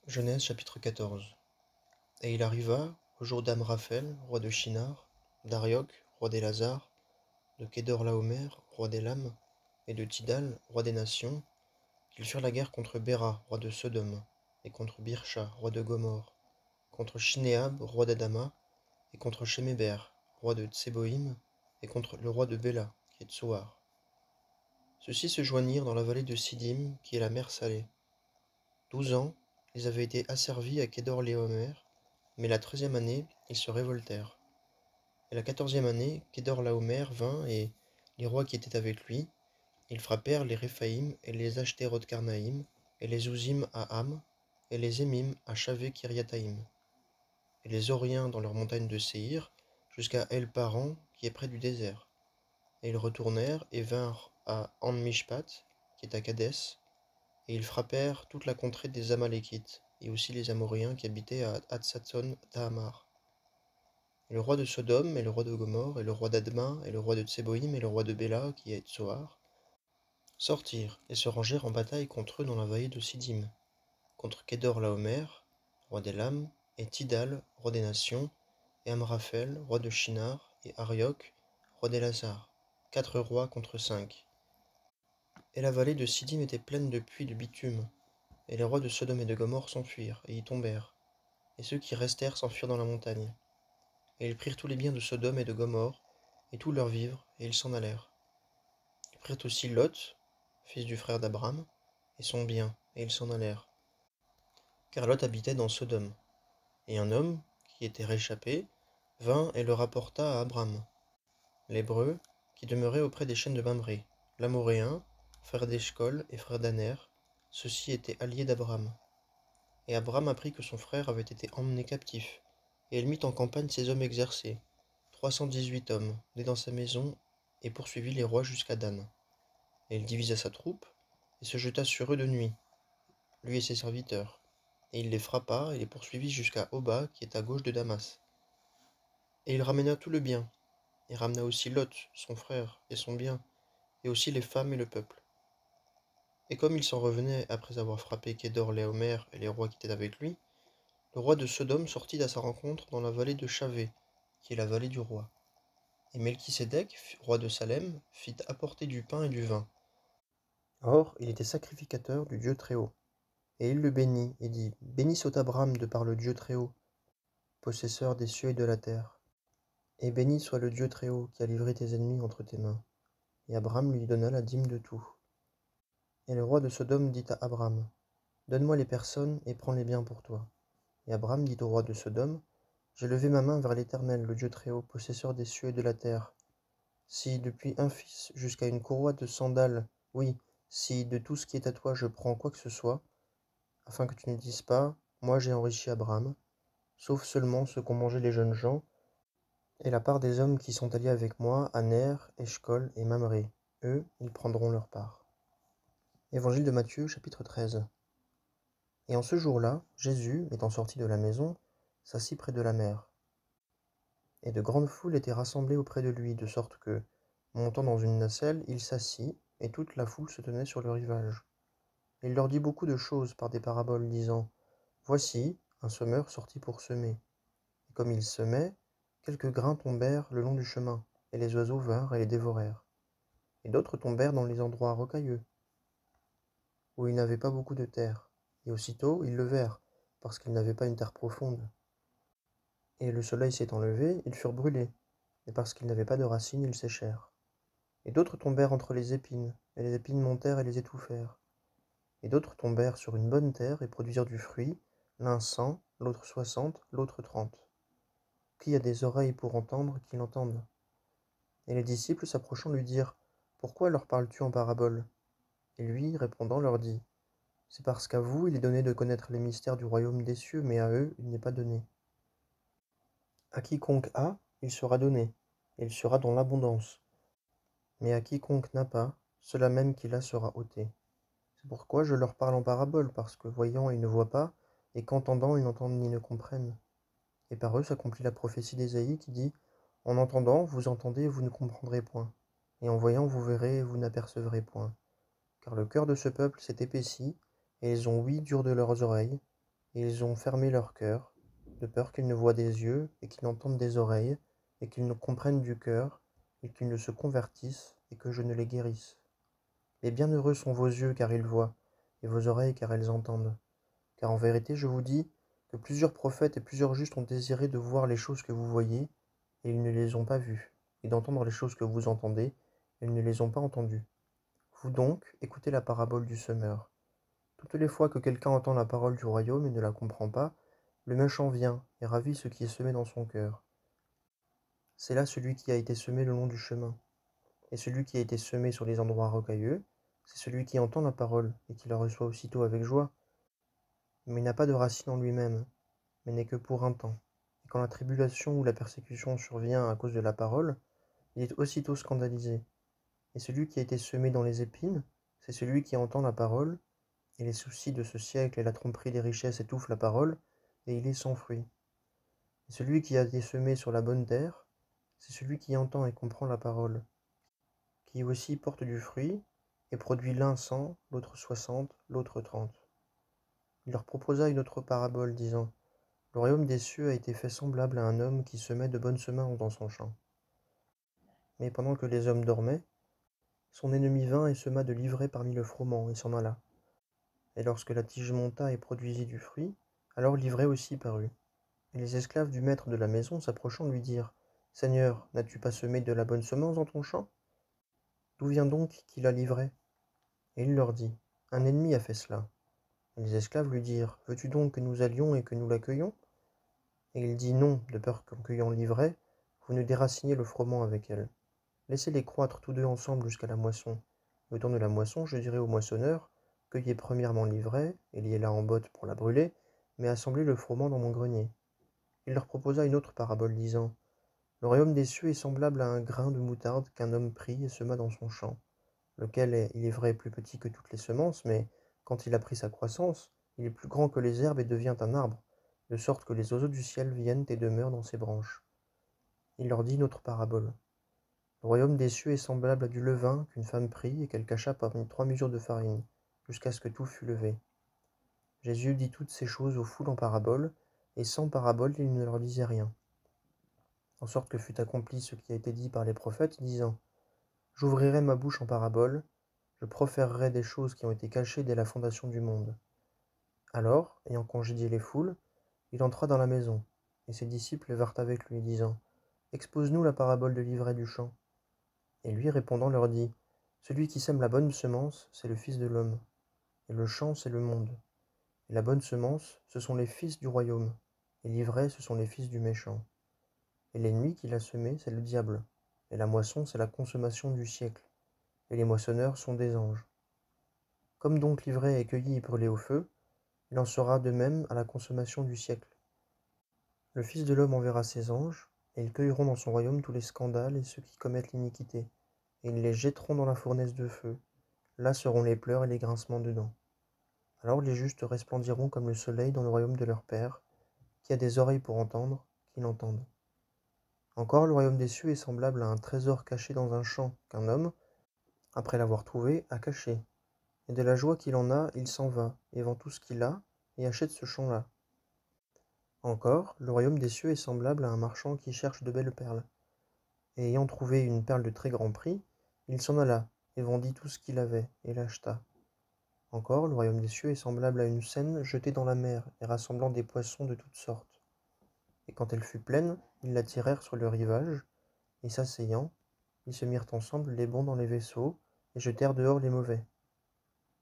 Genèse chapitre 14. Et il arriva, au jour d'Amraphel, roi de Shinar, d'Arioc, roi des Lazars, de Kédor-Laomer, roi d'Élam, et de Tidal, roi des nations, qu'ils firent la guerre contre Béra, roi de Sodome, et contre Birsha, roi de Gomorre, contre Shinéab, roi d'Adama, et contre Sheméber, roi de Tséboïm, et contre le roi de Béla, qui est Tsoar. Ceux-ci se joignirent dans la vallée de Siddim, qui est la mer Salée. 12 ans, ils avaient été asservis à Kédor-Laomer, mais la 13e année, ils se révoltèrent. Et la 14e année, Kédor-Laomer vint, et les rois qui étaient avec lui, ils frappèrent les Réphaïm et les Ashteroth-Karnaïm, et les Ouzim à Ham, et les Émim à Shavé-Kiriathaïm, et les Horiens dans leurs montagnes de Séhir, jusqu'à El-Paran, qui est près du désert. Et ils retournèrent et vinrent à An-Mishpat, qui est à Kadès, et ils frappèrent toute la contrée des Amalékites, et aussi les Amoréens qui habitaient à Hatsathon-Tahamar. Et le roi de Sodome, et le roi de Gomorre, et le roi d'Adma, et le roi de Tséboïm, et le roi de Béla, qui est Tsoar, sortirent et se rangèrent en bataille contre eux dans la vallée de Siddim, contre Kédor-Laomer, roi d'Élam, et Tidal, roi des nations, et Amraphel, roi de Shinar, et Arioc, roi des Lazars, 4 rois contre 5. Et la vallée de Siddim était pleine de puits de bitume, et les rois de Sodome et de Gomorre s'enfuirent, et y tombèrent, et ceux qui restèrent s'enfuirent dans la montagne. Et ils prirent tous les biens de Sodome et de Gomorre, et tous leurs vivres, et ils s'en allèrent. Ils prirent aussi Lot, fils du frère d'Abram, et son bien, et ils s'en allèrent. Car Lot habitait dans Sodome. Et un homme, qui était réchappé, vint et le rapporta à Abram, l'Hébreu, qui demeurait auprès des chênes de Mamré, l'Amoréen, frère d'Eshcol et frère d'Aner. Ceux-ci étaient alliés d'Abram. Et Abram apprit que son frère avait été emmené captif, et il mit en campagne ses hommes exercés, 318 hommes, nés dans sa maison, et poursuivit les rois jusqu'à Dan. Et il divisa sa troupe, et se jeta sur eux de nuit, lui et ses serviteurs. Et il les frappa, et les poursuivit jusqu'à Oba, qui est à gauche de Damas. Et il ramena tout le bien, et ramena aussi Lot, son frère, et son bien, et aussi les femmes et le peuple. Et comme il s'en revenait après avoir frappé Kédor-Laomer et les rois qui étaient avec lui, le roi de Sodome sortit à sa rencontre dans la vallée de Shavé, qui est la vallée du roi. Et Melchisédek, roi de Salem, fit apporter du pain et du vin. Or, il était sacrificateur du Dieu Très-Haut. Et il le bénit, et dit, béni soit Abraham de par le Dieu Très-Haut, possesseur des cieux et de la terre. Et béni soit le Dieu Très-Haut, qui a livré tes ennemis entre tes mains. Et Abraham lui donna la dîme de tout. Et le roi de Sodome dit à Abraham, donne-moi les personnes, et prends les biens pour toi. Et Abraham dit au roi de Sodome, j'ai levé ma main vers l'Éternel, le Dieu Très-Haut, possesseur des cieux et de la terre. Si, depuis un fils jusqu'à une courroie de sandales, oui, si de tout ce qui est à toi je prends quoi que ce soit, afin que tu ne dises pas, moi j'ai enrichi Abraham, sauf seulement ce qu'ont mangé les jeunes gens, et la part des hommes qui sont alliés avec moi, Aner, Eshcol et Mamré, eux, ils prendront leur part. Évangile de Matthieu, chapitre 13. Et en ce jour-là, Jésus, étant sorti de la maison, s'assit près de la mer. Et de grandes foules étaient rassemblées auprès de lui, de sorte que, montant dans une nacelle, il s'assit, et toute la foule se tenait sur le rivage. Et il leur dit beaucoup de choses par des paraboles, disant, voici, un semeur sortit pour semer. Et comme il semait, quelques grains tombèrent le long du chemin, et les oiseaux vinrent et les dévorèrent. Et d'autres tombèrent dans les endroits rocailleux, où il n'avait pas beaucoup de terre. Et aussitôt ils levèrent, parce qu'il n'avait pas une terre profonde. Et le soleil s'étant levé, ils furent brûlés, et parce qu'ils n'avaient pas de racines, ils séchèrent. Et d'autres tombèrent entre les épines, et les épines montèrent et les étouffèrent. Et d'autres tombèrent sur une bonne terre et produisirent du fruit, l'un 100, l'autre 60, l'autre 30. Qui a des oreilles pour entendre, qu'il entende. Et les disciples s'approchant lui dirent, pourquoi leur parles-tu en parabole? Et lui, répondant, leur dit, c'est parce qu'à vous il est donné de connaître les mystères du royaume des cieux, mais à eux il n'est pas donné. À quiconque a, il sera donné, et il sera dans l'abondance. Mais à quiconque n'a pas, cela même qu'il a sera ôté. C'est pourquoi je leur parle en parabole, parce que voyant ils ne voient pas, et qu'entendant ils n'entendent ni ne comprennent. Et par eux s'accomplit la prophétie d'Ésaïe qui dit, en entendant vous entendez et vous ne comprendrez point, et en voyant vous verrez et vous n'apercevrez point. Car le cœur de ce peuple s'est épaissi, et ils ont ouï dur de leurs oreilles, et ils ont fermé leur cœur, de peur qu'ils ne voient des yeux, et qu'ils n'entendent des oreilles, et qu'ils ne comprennent du cœur, et qu'ils ne se convertissent, et que je ne les guérisse. Et bienheureux sont vos yeux, car ils voient, et vos oreilles, car elles entendent. Car en vérité, je vous dis, que plusieurs prophètes et plusieurs justes ont désiré de voir les choses que vous voyez, et ils ne les ont pas vues, et d'entendre les choses que vous entendez, et ils ne les ont pas entendues. Vous donc, écoutez la parabole du semeur. Toutes les fois que quelqu'un entend la parole du royaume et ne la comprend pas, le méchant vient et ravit ce qui est semé dans son cœur. C'est là celui qui a été semé le long du chemin. Et celui qui a été semé sur les endroits rocailleux, c'est celui qui entend la parole et qui la reçoit aussitôt avec joie, mais il n'a pas de racine en lui-même, mais n'est que pour un temps. Et quand la tribulation ou la persécution survient à cause de la parole, il est aussitôt scandalisé. Et celui qui a été semé dans les épines, c'est celui qui entend la parole, et les soucis de ce siècle et la tromperie des richesses étouffent la parole, et il est sans fruit. Et celui qui a été semé sur la bonne terre, c'est celui qui entend et comprend la parole, qui aussi porte du fruit, et produit l'un 100, l'autre 60, l'autre 30. Il leur proposa une autre parabole, disant, le royaume des cieux a été fait semblable à un homme qui semait de bonnes semences dans son champ. Mais pendant que les hommes dormaient, son ennemi vint et sema de l'ivraie parmi le froment, et s'en alla. Et lorsque la tige monta et produisit du fruit, alors l'ivraie aussi parut. Et les esclaves du maître de la maison s'approchant lui dirent, Seigneur, n'as-tu pas semé de la bonne semence dans ton champ? D'où vient donc qu'il a l'ivraie? Et il leur dit, un ennemi a fait cela. Et les esclaves lui dirent, veux-tu donc que nous allions et que nous l'accueillions? Et il dit non, de peur qu'en cueillant l'ivraie, vous ne déraciniez le froment avec elle. Laissez-les croître tous deux ensemble jusqu'à la moisson. Et au temps de la moisson, je dirai au moissonneur, cueillez premièrement l'ivraie, et liez-la en botte pour la brûler, mais assemblez le froment dans mon grenier. Il leur proposa une autre parabole, disant, le royaume des cieux est semblable à un grain de moutarde qu'un homme prit et sema dans son champ, lequel est, il est vrai, plus petit que toutes les semences, mais quand il a pris sa croissance, il est plus grand que les herbes et devient un arbre, de sorte que les oiseaux du ciel viennent et demeurent dans ses branches. Il leur dit une autre parabole. Le royaume des cieux est semblable à du levain qu'une femme prit et qu'elle cacha parmi 3 mesures de farine, jusqu'à ce que tout fût levé. Jésus dit toutes ces choses aux foules en paraboles, et sans parabole il ne leur disait rien. En sorte que fut accompli ce qui a été dit par les prophètes, disant, j'ouvrirai ma bouche en parabole, je proférerai des choses qui ont été cachées dès la fondation du monde. Alors, ayant congédié les foules, il entra dans la maison, et ses disciples vinrent avec lui, disant, expose-nous la parabole de l'ivraie du champ. Et lui répondant leur dit, celui qui sème la bonne semence, c'est le Fils de l'homme, et le champ, c'est le monde. Et la bonne semence, ce sont les fils du royaume, et l'ivraie, ce sont les fils du méchant. Et l'ennemi qui l'a semé, c'est le diable, et la moisson, c'est la consommation du siècle, et les moissonneurs sont des anges. Comme donc l'ivraie est cueillie et brûlée au feu, il en sera de même à la consommation du siècle. Le Fils de l'homme enverra ses anges, et ils cueilleront dans son royaume tous les scandales et ceux qui commettent l'iniquité, et ils les jetteront dans la fournaise de feu. Là seront les pleurs et les grincements de dents. Alors les justes resplendiront comme le soleil dans le royaume de leur Père. Qui a des oreilles pour entendre, qu'il entende. Encore le royaume des cieux est semblable à un trésor caché dans un champ qu'un homme, après l'avoir trouvé, a caché. Et de la joie qu'il en a, il s'en va, et vend tout ce qu'il a, et achète ce champ-là. Encore, le royaume des cieux est semblable à un marchand qui cherche de belles perles. Et ayant trouvé une perle de très grand prix, il s'en alla, et vendit tout ce qu'il avait, et l'acheta. Encore, le royaume des cieux est semblable à une seine jetée dans la mer, et rassemblant des poissons de toutes sortes. Et quand elle fut pleine, ils la tirèrent sur le rivage, et s'asseyant, ils se mirent ensemble les bons dans les vaisseaux, et jetèrent dehors les mauvais.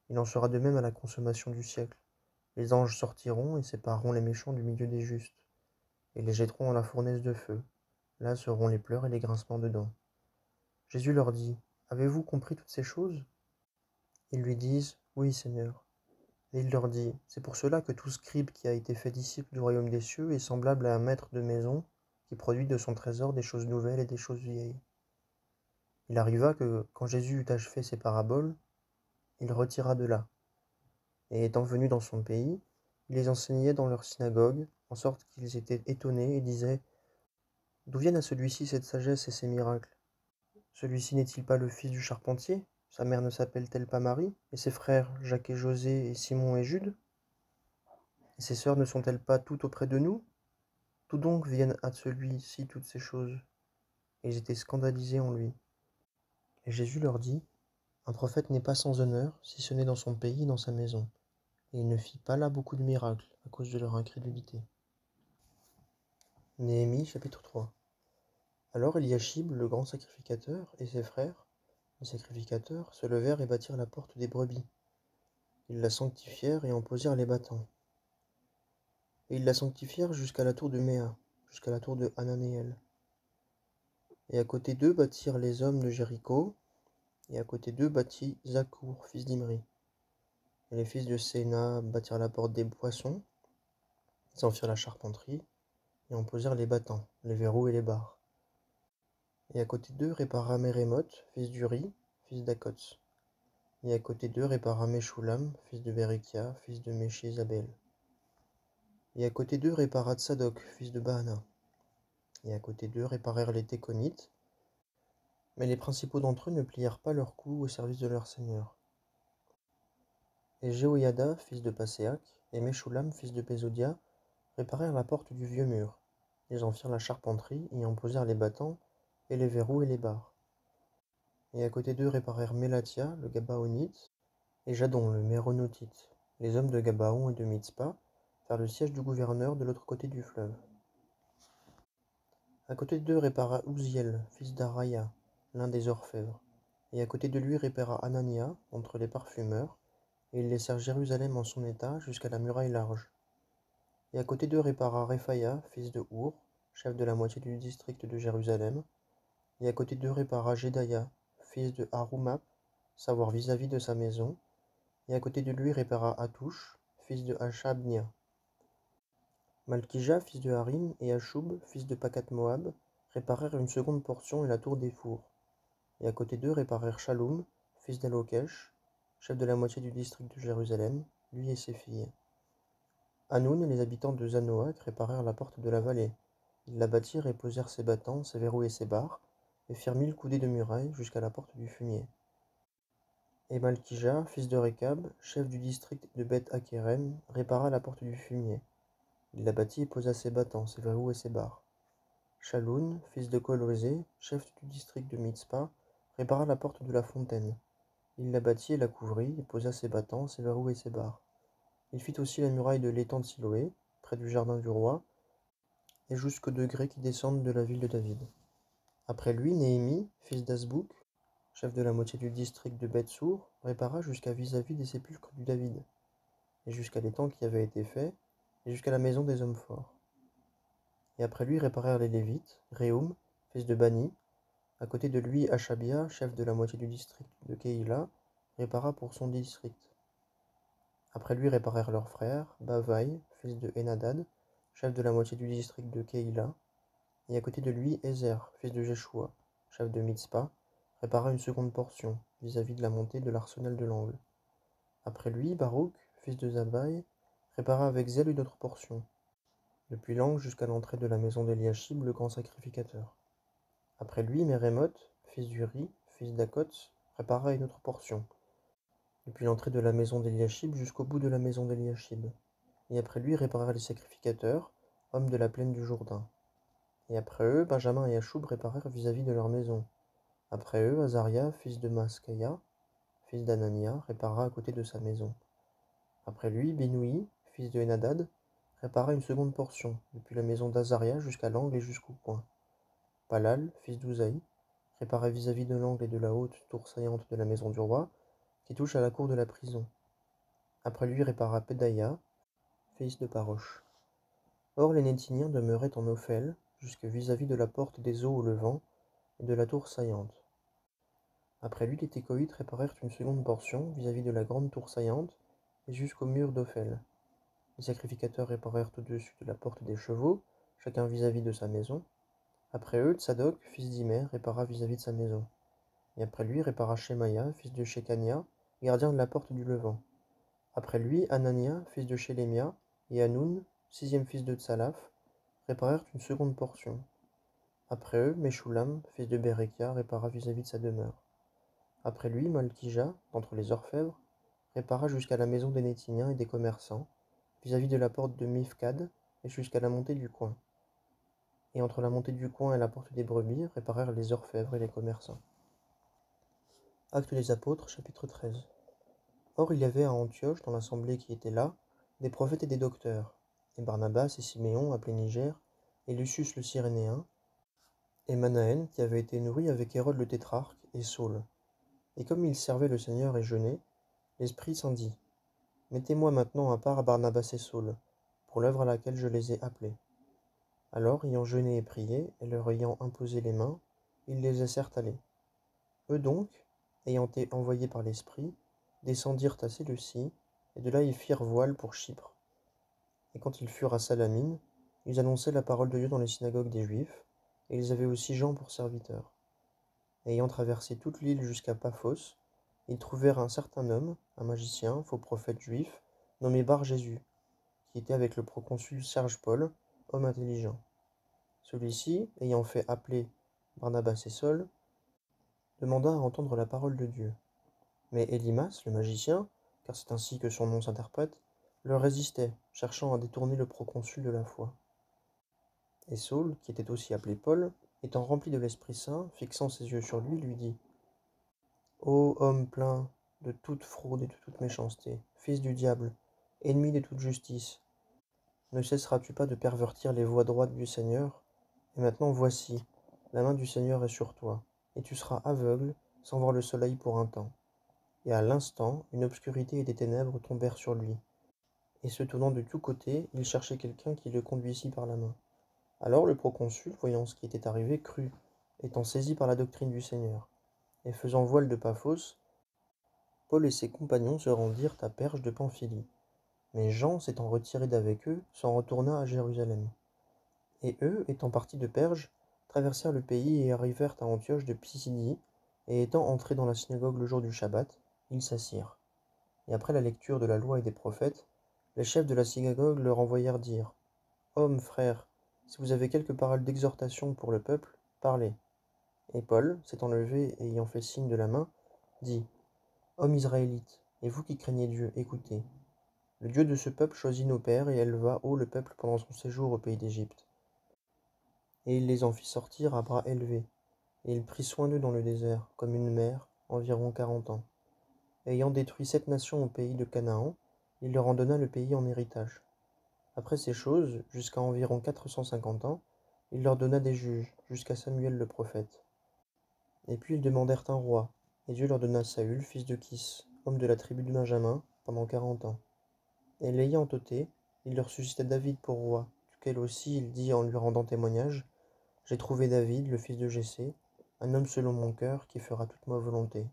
Il en sera de même à la consommation du siècle. Les anges sortiront et sépareront les méchants du milieu des justes, et les jetteront dans la fournaise de feu. Là seront les pleurs et les grincements de dents. Jésus leur dit, avez-vous compris toutes ces choses? Ils lui disent, oui, Seigneur. Et il leur dit, c'est pour cela que tout scribe qui a été fait disciple du royaume des cieux est semblable à un maître de maison qui produit de son trésor des choses nouvelles et des choses vieilles. Il arriva que, quand Jésus eut achevé ses paraboles, il retira de là. Et étant venu dans son pays, il les enseignait dans leur synagogue, en sorte qu'ils étaient étonnés et disaient, d'où viennent à celui-ci cette sagesse et ces miracles? Celui-ci n'est-il pas le fils du charpentier? Sa mère ne s'appelle-t-elle pas Marie? Et ses frères, Jacques et José et Simon et Jude? Et ses sœurs ne sont-elles pas toutes auprès de nous? D'où donc viennent à celui-ci toutes ces choses? Et ils étaient scandalisés en lui. Et Jésus leur dit, un prophète n'est pas sans honneur, si ce n'est dans son pays et dans sa maison. Et il ne fit pas là beaucoup de miracles, à cause de leur incrédulité. Néhémie chapitre 3. Alors Eliashib, le grand sacrificateur, et ses frères, les sacrificateurs, se levèrent et bâtirent la porte des brebis. Ils la sanctifièrent et en posèrent les battants. Et ils la sanctifièrent jusqu'à la tour de Méa, jusqu'à la tour de Hananéel. Et à côté d'eux bâtirent les hommes de Jéricho, et à côté d'eux bâtit Zakour, fils d'Imri. Et les fils de Séna bâtirent la porte des poissons, ils en firent la charpenterie, et en posèrent les battants, les verrous et les barres. Et à côté d'eux répara Mérémoth, fils d'Uri, fils d'Akots. Et à côté d'eux répara Meshulam, fils de Berekia, fils de Méchézabel. Et à côté d'eux répara Tsadok, fils de Baana. Et à côté d'eux réparèrent les Téconites, mais les principaux d'entre eux ne plièrent pas leur cou au service de leur seigneur. Et Jehoiada, fils de Passéac, et Meshulam, fils de Pézodia, réparèrent la porte du vieux mur. Ils en firent la charpenterie, et en posèrent les battants, et les verrous et les barres. Et à côté d'eux réparèrent Mélatia, le Gabaonite, et Jadon, le Méronothite, les hommes de Gabaon et de Mitzpa, vers le siège du gouverneur de l'autre côté du fleuve. À côté d'eux répara Ouziel, fils d'Araya, l'un des orfèvres, et à côté de lui répara Anania, entre les parfumeurs, et ils laissèrent Jérusalem en son état jusqu'à la muraille large. Et à côté d'eux répara Réphaïa, fils de Our, chef de la moitié du district de Jérusalem, et à côté d'eux répara Jédaïa, fils de Harumap, savoir vis-à-vis de sa maison, et à côté de lui répara Hatouche, fils de Hashabnia. Malkija, fils de Harim, et Achoub, fils de Pakat-Moab, réparèrent une seconde portion et la tour des fours. Et à côté d'eux réparèrent Shaloum, fils d'Alokesh, chef de la moitié du district de Jérusalem, lui et ses filles. Hanoun et les habitants de Zanoach réparèrent la porte de la vallée. Ils la bâtirent et posèrent ses battants, ses verrous et ses barres, et firent 1000 coudées de muraille jusqu'à la porte du fumier. Et Malkija, fils de Récab, chef du district de Beth-Hakerem, répara la porte du fumier. Il la bâtit et posa ses battants, ses verrous et ses barres. Shaloun, fils de Colosé, chef du district de Mitzpa, répara la porte de la fontaine. Il la bâtit et la couvrit, et posa ses battants, ses verrous et ses barres. Il fit aussi la muraille de l'étang de Siloé, près du jardin du roi, et jusqu'aux degrés qui descendent de la ville de David. Après lui, Néhémie, fils d'Azbouk, chef de la moitié du district de Beth-Sour, répara jusqu'à vis-à-vis des sépulcres du David, et jusqu'à l'étang qui avait été fait, et jusqu'à la maison des hommes forts. Et après lui réparèrent les Lévites, Réhoum, fils de Bani. À côté de lui, Achabia, chef de la moitié du district de Keïla, répara pour son district. Après lui réparèrent leurs frères, Bavaï, fils de Henadad, chef de la moitié du district de Keïla. Et à côté de lui, Ézer, fils de Jéchoua, chef de Mitzpa, répara une seconde portion, vis-à-vis de la montée de l'arsenal de l'angle. Après lui, Baruch, fils de Zabbaï, répara avec zèle une autre portion, depuis l'angle jusqu'à l'entrée de la maison d'Eliashib, le grand sacrificateur. Après lui, Mérémoth, fils d'Uri, fils d'Akots, répara une autre portion, depuis l'entrée de la maison d'Eliashib jusqu'au bout de la maison d'Eliashib. Et après lui réparèrent les sacrificateurs, hommes de la plaine du Jourdain. Et après eux, Benjamin et Achoub réparèrent vis-à-vis de leur maison. Après eux, Azaria, fils de Maskaya, fils d'Anania, répara à côté de sa maison. Après lui, Binoui, fils de Henadad, répara une seconde portion, depuis la maison d'Azaria jusqu'à l'angle et jusqu'au coin. Palal, fils d'Ouzaï, répara vis-à-vis de l'angle et de la haute tour saillante de la maison du roi, qui touche à la cour de la prison. Après lui répara Pédaïa, fils de Paroche. Or les Nétiniens demeuraient en Ophel, jusque vis-à-vis de la porte des eaux au levant, et de la tour saillante. Après lui les Técoïtes réparèrent une seconde portion, vis-à-vis de la grande tour saillante, et jusqu'au mur d'Ophel. Les sacrificateurs réparèrent au-dessus de la porte des chevaux, chacun vis-à-vis de sa maison. Après eux, Tsadok, fils d'Imer, répara vis-à-vis de sa maison. Et après lui répara Shemaïa, fils de Shekania, gardien de la porte du levant. Après lui, Anania, fils de Shélémia, et Hanoun, sixième fils de Tsalaf, réparèrent une seconde portion. Après eux, Meshulam, fils de Berekia, répara vis-à-vis de sa demeure. Après lui, Malkija, d'entre les orfèvres, répara jusqu'à la maison des Nétiniens et des commerçants, vis-à-vis de la porte de Mifkad, et jusqu'à la montée du coin. Et entre la montée du coin et la porte des brebis réparèrent les orfèvres et les commerçants. Actes des Apôtres, chapitre 13. Or il y avait à Antioche, dans l'assemblée qui était là, des prophètes et des docteurs, et Barnabas et Siméon, appelé Niger, et Lucius le Cyrénéen, et Manaën, qui avait été nourri avec Hérode le tétrarque, et Saul. Et comme ils servaient le Seigneur et jeûnaient, l'Esprit Saint dit, mettez-moi maintenant à part Barnabas et Saul, pour l'œuvre à laquelle je les ai appelés. Alors, ayant jeûné et prié, et leur ayant imposé les mains, ils les laissèrent aller. Eux donc, ayant été envoyés par l'Esprit, descendirent à Séleucie, et de là ils firent voile pour Chypre. Et quand ils furent à Salamine, ils annonçaient la parole de Dieu dans les synagogues des Juifs, et ils avaient aussi Jean pour serviteur. Et ayant traversé toute l'île jusqu'à Paphos, ils trouvèrent un certain homme, un magicien, faux prophète juif, nommé Bar-Jésus, qui était avec le proconsul Serge Paul, homme intelligent. Celui-ci, ayant fait appeler Barnabas et Saul, demanda à entendre la parole de Dieu. Mais Élymas, le magicien, car c'est ainsi que son nom s'interprète, leur résistait, cherchant à détourner le proconsul de la foi. Et Saul, qui était aussi appelé Paul, étant rempli de l'Esprit Saint, fixant ses yeux sur lui, lui dit, ô homme plein de toute fraude et de toute méchanceté, fils du diable, ennemi de toute justice, ne cesseras-tu pas de pervertir les voies droites du Seigneur? Et maintenant voici, la main du Seigneur est sur toi, et tu seras aveugle, sans voir le soleil pour un temps. Et à l'instant, une obscurité et des ténèbres tombèrent sur lui. Et se tournant de tous côtés, il cherchait quelqu'un qui le conduisît par la main. Alors le proconsul, voyant ce qui était arrivé, crut, étant saisi par la doctrine du Seigneur. Et faisant voile de Paphos, Paul et ses compagnons se rendirent à Perge de Pamphylie. Mais Jean, s'étant retiré d'avec eux, s'en retourna à Jérusalem. Et eux, étant partis de Perge, traversèrent le pays et arrivèrent à Antioche de Pisidie, et étant entrés dans la synagogue le jour du Shabbat, ils s'assirent. Et après la lecture de la loi et des prophètes, les chefs de la synagogue leur envoyèrent dire, hommes, frères, si vous avez quelques paroles d'exhortation pour le peuple, parlez. Et Paul, s'étant levé et ayant fait signe de la main, dit, hommes israélites, et vous qui craignez Dieu, écoutez. Le Dieu de ce peuple choisit nos pères et éleva haut le peuple pendant son séjour au pays d'Égypte. Et il les en fit sortir à bras élevés, et il prit soin d'eux dans le désert, comme une mère, environ 40 ans. Ayant détruit 7 nations au pays de Canaan, il leur en donna le pays en héritage. Après ces choses, jusqu'à environ 450 ans, il leur donna des juges, jusqu'à Samuel le prophète. Et puis ils demandèrent un roi, et Dieu leur donna Saül, fils de Kis, homme de la tribu de Benjamin, pendant 40 ans. Et l'ayant ôté, il leur suscita David pour roi, duquel aussi il dit en lui rendant témoignage, j'ai trouvé David, le fils de Jessé, un homme selon mon cœur, qui fera toute ma volonté.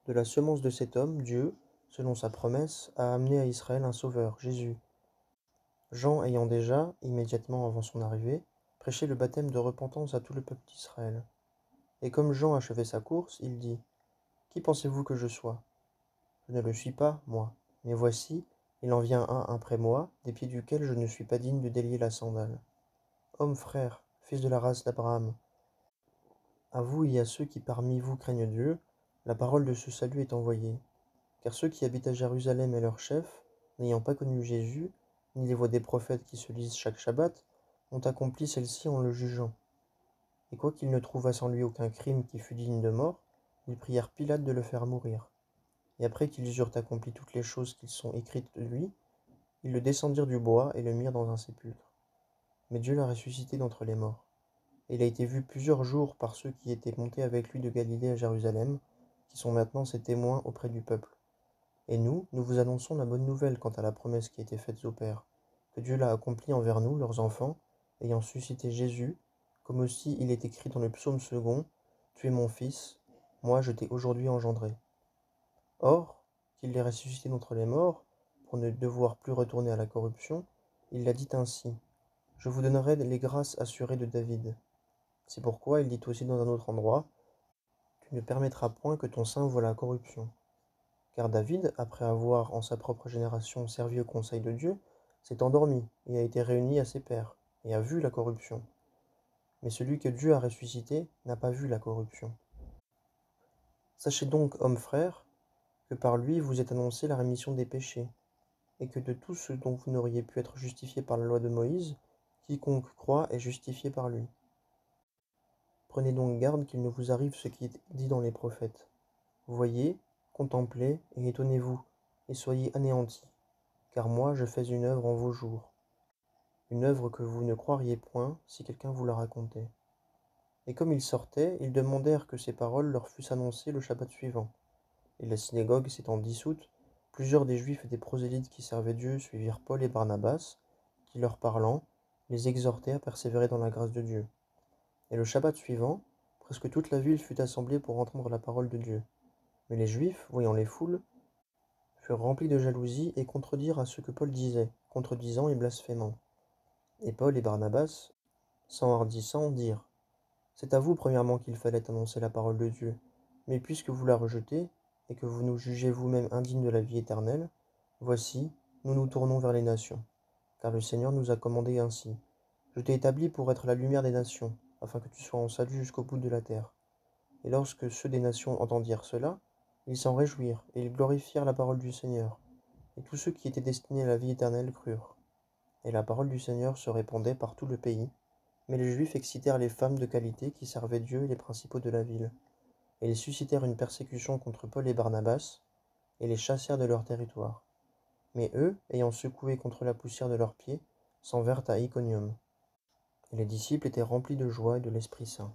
De la semence de cet homme, Dieu, selon sa promesse, a amené à Israël un sauveur, Jésus. Jean ayant déjà, immédiatement avant son arrivée, prêché le baptême de repentance à tout le peuple d'Israël. Et comme Jean achevait sa course, il dit, qui pensez-vous que je sois? Je ne le suis pas, moi, mais voici, il en vient un après moi, des pieds duquel je ne suis pas digne de délier la sandale. Homme frère, fils de la race d'Abraham, à vous et à ceux qui parmi vous craignent Dieu, la parole de ce salut est envoyée. Car ceux qui habitent à Jérusalem et leurs chefs, n'ayant pas connu Jésus, ni les voix des prophètes qui se lisent chaque Shabbat, ont accompli celle-ci en le jugeant. Et quoiqu'ils ne trouvassent en lui aucun crime qui fût digne de mort, ils prièrent Pilate de le faire mourir. Et après qu'ils eurent accompli toutes les choses qui sont écrites de lui, ils le descendirent du bois et le mirent dans un sépulcre. Mais Dieu l'a ressuscité d'entre les morts. Et il a été vu plusieurs jours par ceux qui étaient montés avec lui de Galilée à Jérusalem, qui sont maintenant ses témoins auprès du peuple. Et nous vous annonçons la bonne nouvelle quant à la promesse qui a été faite aux pères, que Dieu l'a accomplie envers nous, leurs enfants, ayant suscité Jésus, comme aussi il est écrit dans le psaume second, tu es mon fils, moi je t'ai aujourd'hui engendré. Or, qu'il l'ait ressuscité d'entre les morts, pour ne devoir plus retourner à la corruption, il l'a dit ainsi, je vous donnerai les grâces assurées de David. C'est pourquoi il dit aussi dans un autre endroit, tu ne permettras point que ton sein voie la corruption. Car David, après avoir en sa propre génération servi au conseil de Dieu, s'est endormi et a été réuni à ses pères, et a vu la corruption. Mais celui que Dieu a ressuscité n'a pas vu la corruption. Sachez donc, hommes frères, que par lui vous est annoncée la rémission des péchés, et que de tout ce dont vous n'auriez pu être justifié par la loi de Moïse, quiconque croit est justifié par lui. Prenez donc garde qu'il ne vous arrive ce qui est dit dans les prophètes. Voyez, contemplez et étonnez-vous, et soyez anéantis, car moi je fais une œuvre en vos jours, une œuvre que vous ne croiriez point si quelqu'un vous la racontait. Et comme ils sortaient, ils demandèrent que ces paroles leur fussent annoncées le Shabbat suivant. Et la synagogue s'étant dissoute, plusieurs des Juifs et des prosélytes qui servaient Dieu suivirent Paul et Barnabas, qui leur parlant, les exhortaient à persévérer dans la grâce de Dieu. Et le Shabbat suivant, presque toute la ville fut assemblée pour entendre la parole de Dieu. Mais les Juifs, voyant les foules, furent remplis de jalousie et contredirent à ce que Paul disait, contredisant et blasphémant. Et Paul et Barnabas, s'enhardissant, dirent: C'est à vous premièrement qu'il fallait annoncer la parole de Dieu, mais puisque vous la rejetez, et que vous nous jugez vous-même indignes de la vie éternelle, voici, nous nous tournons vers les nations. Car le Seigneur nous a commandé ainsi: Je t'ai établi pour être la lumière des nations, afin que tu sois en salut jusqu'au bout de la terre. Et lorsque ceux des nations entendirent cela, ils s'en réjouirent, et ils glorifièrent la parole du Seigneur. Et tous ceux qui étaient destinés à la vie éternelle crurent. Et la parole du Seigneur se répandait par tout le pays, mais les Juifs excitèrent les femmes de qualité qui servaient Dieu et les principaux de la ville. Et ils suscitèrent une persécution contre Paul et Barnabas, et les chassèrent de leur territoire. Mais eux, ayant secoué contre la poussière de leurs pieds, s'en vinrent à Iconium. Et les disciples étaient remplis de joie et de l'Esprit Saint.